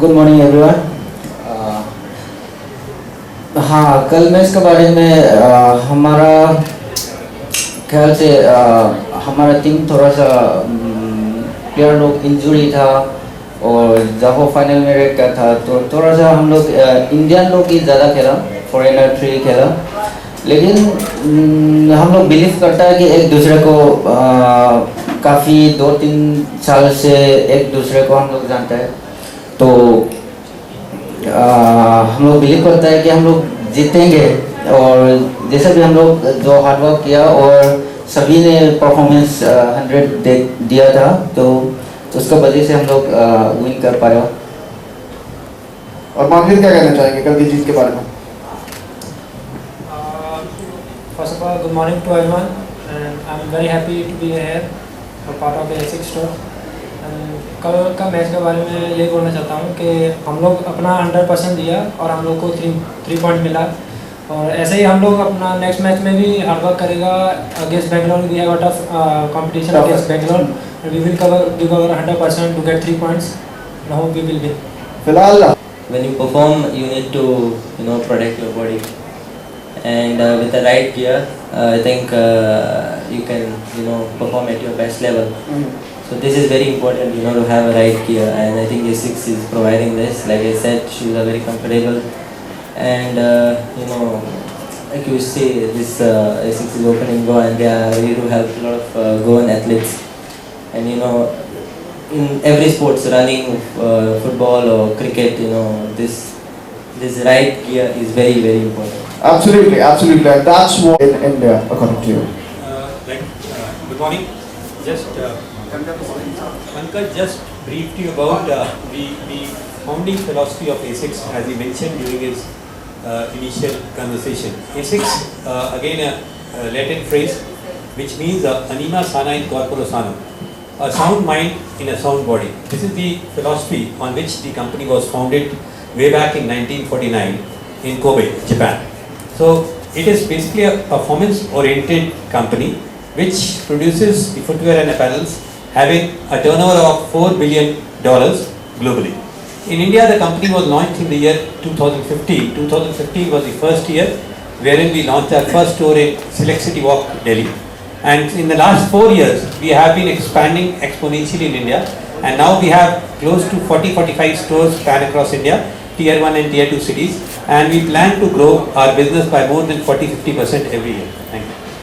Good morning everyone. हाँ, कल match के बारे में हमारा ख्याल से हमारा टीम थोड़ा सा प्लेयर लोग इंजरी था और जब वो फाइनल में रह गया था तो थोड़ा सा हम लोग इंडियन लोग ही ज़्यादा खेला, फॉरेनर 3 खेला। लेकिन हम लोग बिलीव करता है कि एक दूसरे को काफ़ी 2-3 साल से एक दूसरे को हम लोग जानते हैं, तो हम लोग बिलीव करता है कि हम लोग जीतेंगे। और जैसे भी हम लोग जो हार्डवर्क किया और सभी ने परफॉर्मेंस 100 दिया था, तो उसका वजह से हम लोग विन कर पाया। और मानवीर क्या कहना चाहेंगे कल की जीत के बारे में? First of all, good morning to everyone, and I'm very happy to be here for part of the A6 store. कल का मैच के बारे में यही बोलना चाहता हूँ कि हम लोग अपना 100% दिया और हम लोग को 3 पॉइंट मिला। और ऐसे ही हम लोग अपना नेक्स्ट मैच में भी हार्डवर्क करेगा against Bangalore. We have a tough competition against Bangalore, we will give our 100% to get 3 points and hope we will win. फिलहाल When you perform, you need to protect your body, and with the right gear, I think you can perform at your best level. So this is very important, to have a right gear, and I think A6 is providing this. Like I said, shoes are very comfortable, and like you say, this A6 is open and go, and they are ready to help a lot of Goan athletes. And in every sports, running, football or cricket, this right gear is very, very important. absolutely, and that's what in India, according to you. Good morning. Just Pankaj just briefed you about the founding philosophy of A6, as he mentioned during his initial conversation. A6, again a Latin phrase which means anima sana in corpore sano, a sound mind in a sound body. This is the philosophy on which the company was founded way back in 1949 in Kobe, Japan. So it is basically a performance-oriented company which produces the footwear and apparels, having a turnover of $4 billion globally. In India, the company was launched in the year 2015. 2015 was the first year wherein we launched our first store in Select City Walk, Delhi. And in the last 4 years, we have been expanding exponentially in India, and now we have close to 40-45 stores span across India, Tier 1 and Tier 2 cities, and we plan to grow our business by more than 40-50% every year. Thank you.